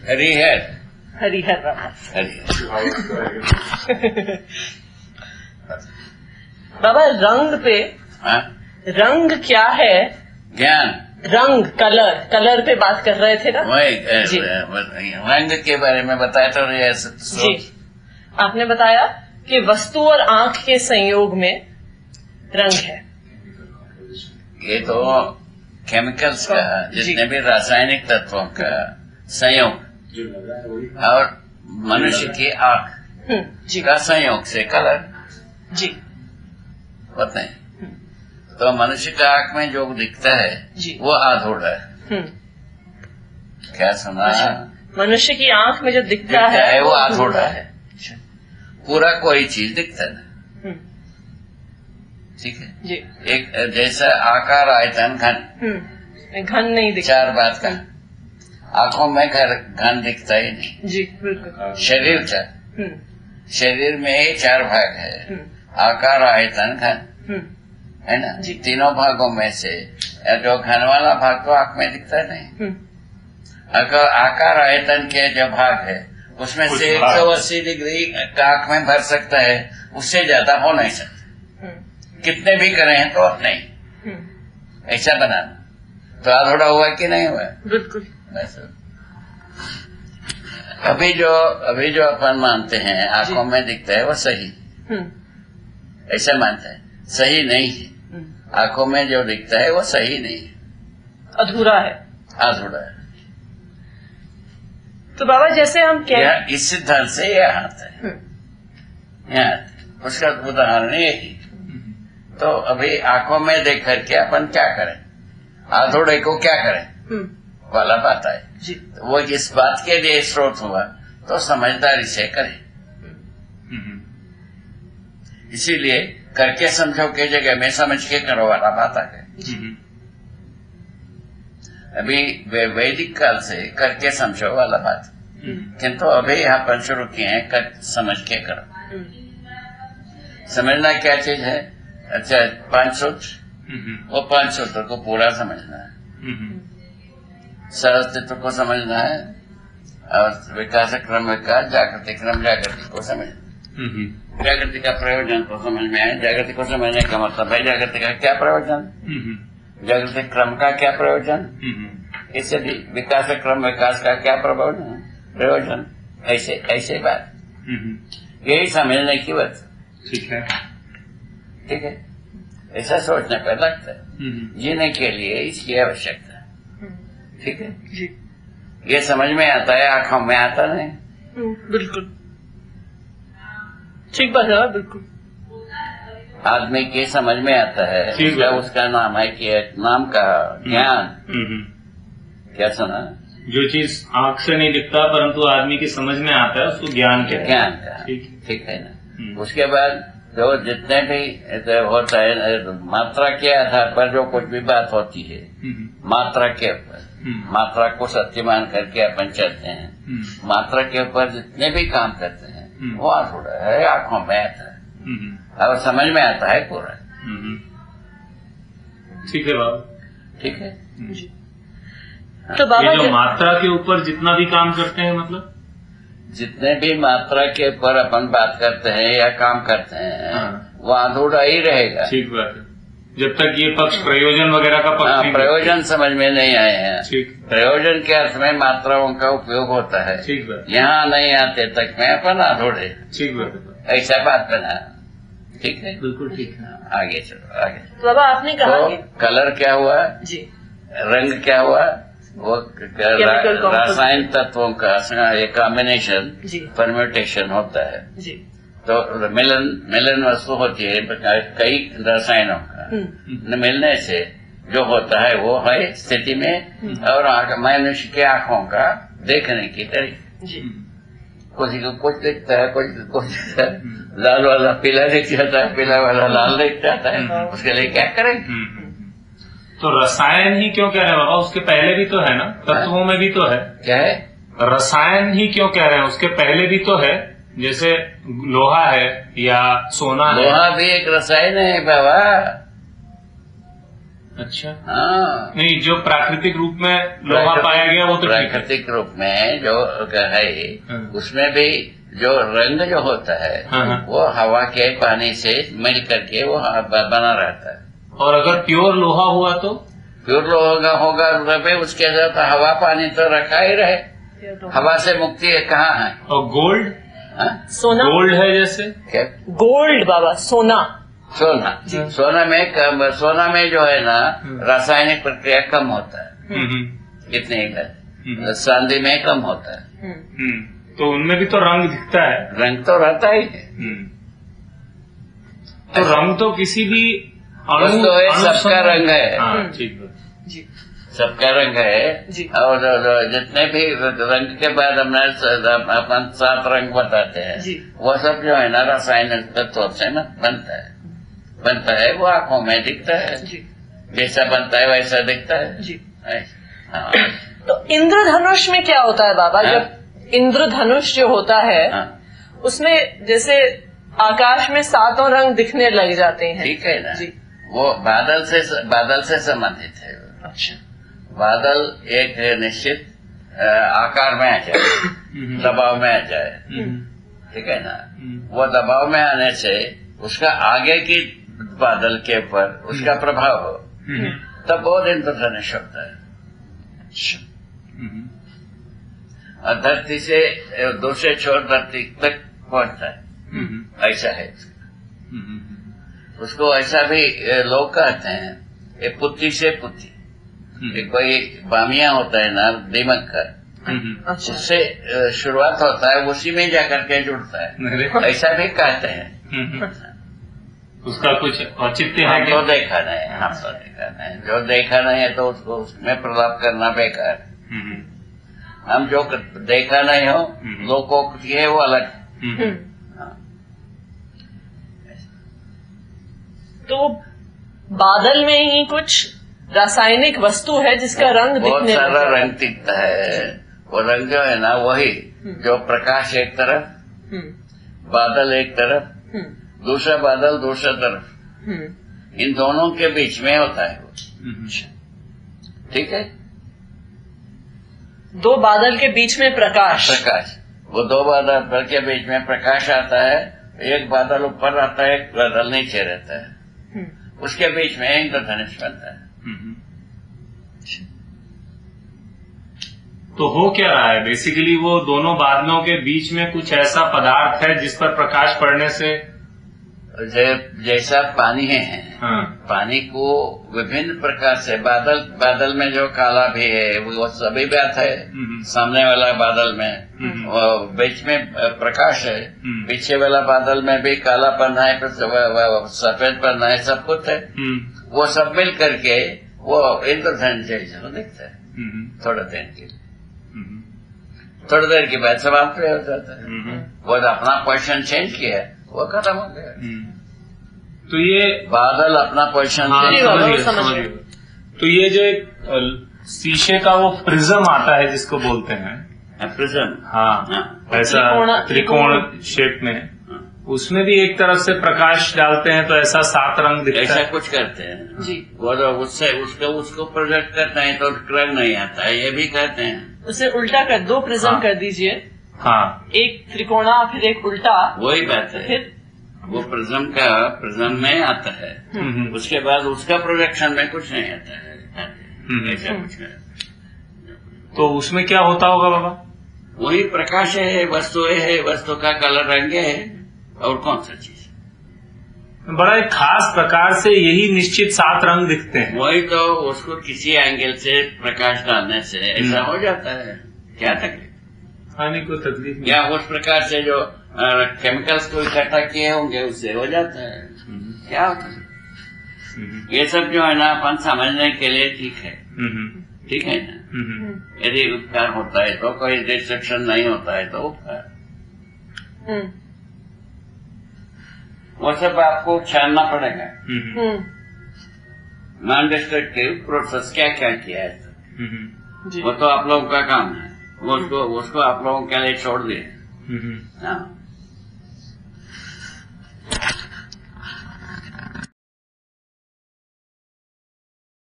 हरिहर हरिहर बाबा। बाबा रंग पे, हाँ? रंग क्या है? ज्ञान, रंग, कलर पे बात कर रहे थे ना? वही रंग के बारे में बताया तो जी, आपने बताया कि वस्तु और आंख के संयोग में रंग है। ये तो केमिकल्स का, जितने भी रासायनिक तत्वों का संयोग और मनुष्य की आंख का संयोग से कलर जी होते हैं। तो मनुष्य का आंख में जो दिखता है वो आधूरा है। क्या सुना? मनुष्य की आंख में जो दिखता है वो आधूरा है। पूरा कोई चीज दिखता है। ठीक है जी। एक जैसा आकार, आयतन, घन नहीं दिखता। चार बात का आंखों में घन दिखता ही नहीं। जी बिल्कुल। शरीर का, शरीर में ही चार भाग है, आकार, आयतन, घन, है ना? तीनों भागों में से जो घन वाला भाग तो आंख में दिखता नहीं। आकार आयतन के जो भाग है उसमें से 180 डिग्री आंख में भर सकता है, उससे ज्यादा हो नहीं सकता। कितने भी करें तो नहीं, ऐसा बनाना तो आधोड़ा हुआ कि नहीं हुआ? बिल्कुल। अभी जो अपन मानते हैं आंखों में दिखता है वो सही, ऐसा मानते हैं। सही नहीं है। आंखों में जो दिखता है वो सही नहीं है, अधूरा है। तो बाबा जैसे हम क्या इस सिद्धांत से यह आता है, उसका उदाहरण यही। तो अभी आंखों में देख करके अपन क्या करें, आधोड़े को क्या करें वाला बात है जी। तो वो इस बात के लिए स्रोत हुआ तो समझदारी से करें। इसीलिए करके समझो के जगह में समझ के करो वाला बात आ गई। अभी वैदिक काल से करके समझो वाला बात, किंतु अभी यहाँ पर शुरू किए हैं कर समझ के करो। समझना क्या चीज है? अच्छा, 5 सूत्र, वो 5 सूत्र को पूरा समझना है, सहअस्तित्व को समझना है, और विकास क्रम विकास, जागृति क्रम जागृति को समझना। जागृति का प्रयोजन तो समझ में आए। जागृति को समझने का मतलब है जागृति का क्या प्रयोजन, जागृति क्रम का क्या प्रयोजन, इससे भी विकास क्रम विकास का क्या प्रयोजन, ऐसे बात, यही समझने की बात। ठीक है, ऐसा सोचने पर लगता है जीने के लिए इसकी आवश्यकता है। ठीक है जी। ये समझ में आता है, आंखों में आता नहीं। बिल्कुल ठीक बात है। बिल्कुल आदमी के समझ में आता है, उसका नाम है कि नाम का ज्ञान। क्या सुना? जो चीज आंख से नहीं दिखता परंतु आदमी की समझ में आता है उसको ज्ञान का। ठीक है ना? उसके बाद जो जितने भी होता है मात्रा के आधार पर जो कुछ भी बात होती है, मात्रा के ऊपर, मात्रा को सत्य मान करके अपन चलते हैं, मात्रा के ऊपर जितने भी काम करते हैं वो आधूरा है, आंखों में आता है और समझ में आता है पूरा। ठीक है बाबा। ठीक है। तो बाबा ये जो मात्रा के ऊपर जितना भी काम करते हैं, मतलब जितने भी मात्रा के ऊपर अपन बात करते हैं या काम करते हैं वो अधूरा ही रहेगा। ठीक बात है, जब तक ये पक्ष प्रयोजन वगैरह का पक्ष प्रयोजन समझ में नहीं आए हैं। प्रयोजन के अर्थ में मात्राओं का उपयोग होता है। ठीक बात। यहाँ नहीं आते तक में अपन अधूरे। ठीक बात, ऐसा बात बना। ठीक है, बिल्कुल ठीक है। आगे चलो आगे। तो बाबा आपने कहा तो कलर क्या हुआ जी, रंग क्या हुआ, वो रासायनिक तत्वों का एक कॉम्बिनेशन, परम्यूटेशन होता है जी। तो मिलन वस्तु होती है कई रसायनों का, मिलने से जो होता है वो है स्थिति में और मनुष्य के आंखों का देखने की तरीके। किसी को कुछ दिखता है, कुछ दिखता है, लाल वाला पीला दिख जाता है, पीला वाला लाल दिख जाता है, उसके लिए क्या करें? तो रसायन ही क्यों कह रहे हैं बाबा? उसके पहले भी तो है ना, तत्वों में भी तो है। क्या है? रसायन ही क्यों कह रहे हैं? उसके पहले भी तो है, जैसे लोहा है या सोना है। लोहा भी एक रसायन है बाबा। अच्छा। हाँ, नहीं, जो प्राकृतिक रूप में लोहा पाया गया वो तो ठीक है। प्राकृतिक रूप में जो है उसमें भी जो रंग जो होता है वो हवा के पानी से मिल करके वो बना रहता है। और अगर प्योर लोहा हुआ तो? प्योर लोहा होगा तो उसके साथ हवा पानी तो रखा ही रहे, हवा से मुक्ति कहाँ है। और गोल्ड? सोना? गोल्ड है जैसे क्या? गोल्ड बाबा, सोना। सोना में जो है ना रासायनिक प्रक्रिया कम होता है, इतने ही चांदी में कम होता है। तो उनमें भी तो रंग दिखता है। रंग तो रहता ही है। तो रंग तो किसी भी सबका रंग है। ठीक है जी, सबका रंग है। और जितने भी रंग के बाद हमने अपन 7 रंग बताते हैं, वो सब जो है ना रासायनिक तत्व से ना बनता है। वो आंखों में दिखता है, जैसा बनता है वैसा दिखता है। हाँ। तो इंद्रधनुष में क्या होता है बाबा? जब इंद्रधनुष जो होता है उसमें जैसे आकाश में 7 रंग दिखने लग जाते हैं। ठीक है ना जी। वो बादल से संबंधित है। अच्छा। बादल एक निश्चित आकार में आ जाए, दबाव में आ जाए, ठीक है ना। वो दबाव में आने से उसका आगे की बादल के ऊपर उसका प्रभाव हो, तब बहुत इंद्रधनुष होता है। और धरती से दूसरे छोर धरती तक पहुंचता है, ऐसा है। उसको ऐसा भी लोग कहते हैं, ये पुत्ती से पुत्ती। कोई बामिया होता है ना दीमक का, उससे शुरुआत होता है, उसी में जाकर के जुड़ता है, ऐसा भी कहते हैं। उसका कुछ औचित्य है? तो देखा नहीं, हम तो देखा नहीं। जो देखा नहीं है तो उसको उसमें प्रलाप करना बेकार। हम जो देखा नहीं हो लोगों को है वो अलग। तो बादल में ही कुछ रासायनिक वस्तु है जिसका रंग दिखने बहुत सारा रंग दिखता है। वो रंग जो है ना वही जो प्रकाश एक तरफ, बादल एक तरफ, दूसरा बादल दूसरा तरफ, इन दोनों के बीच में होता है वो। ठीक है। 2 बादल के बीच में प्रकाश। वो 2 बादल के बीच में प्रकाश आता है। एक बादल ऊपर आता है, एक बादल नीचे रहता है, उसके बीच में इंद्रधनुष बनता है। तो हो क्या रहा है बेसिकली? वो दोनों बादलों के बीच में कुछ ऐसा पदार्थ है जिस पर प्रकाश पड़ने से जैसा पानी है, पानी को विभिन्न प्रकार से बादल में जो काला भी है वो सभी बात है। सामने वाला बादल में बीच में प्रकाश है, पीछे वाला बादल में भी कालापन है, सफेदपन है, सब कुछ है। वो सब मिल करके वो इंद्रधनुष जैसा दिखता है थोड़ा देर के लिए। थोड़ी देर के बाद समाप्त हो जाता है। वो अपना पोजीशन चेंज किया, वो खत्म हो गया। तो ये बादल अपना पोजीशन समझिए। तो ये जो एक शीशे का वो प्रिज्म आता है जिसको बोलते हैं प्रिज्म, हाँ, ऐसा त्रिकोण शेप में, उसमें भी एक तरफ से प्रकाश डालते हैं तो ऐसा 7 रंग दिखता है। ऐसा कुछ करते हैं जी। वो उससे उसको प्रोजेक्ट करते हैं तो रंग नहीं आता है, ये भी कहते हैं। उसे उल्टा कर 2 प्रिज्म कर दीजिए। हाँ, एक त्रिकोणा फिर एक उल्टा, वही बात है। फिर वो प्रिज्म में आता है, उसके बाद उसका प्रोजेक्शन में कुछ नहीं आता है, ऐसा कुछ है। तो उसमें क्या होता होगा बाबा? वही प्रकाश है, वस्तु का कलर रंग है, और कौन सा चीज? बड़ा एक खास प्रकार से यही निश्चित 7 रंग दिखते हैं। वही तो, उसको किसी एंगल से प्रकाश डालने से ऐसा हो जाता है। क्या तकलीफ? खाने को तकलीफ नहीं। या उस प्रकार से जो केमिकल्स को इकट्ठा किए होंगे उससे हो जाता है। क्या होता है? ये सब जो है ना अपन समझने के लिए ठीक है, ठीक है ना। यदि उपकार होता है तो, कोई डिस्ट्रक्शन नहीं होता है तो उपकार, वो सब आपको जानना पड़ेगा। नॉन डिस्ट्रक्टिव प्रोसेस क्या क्या किया है वो तो आप लोगों का काम है, उसको आप लोगों के लिए छोड़ दिए। हाँ।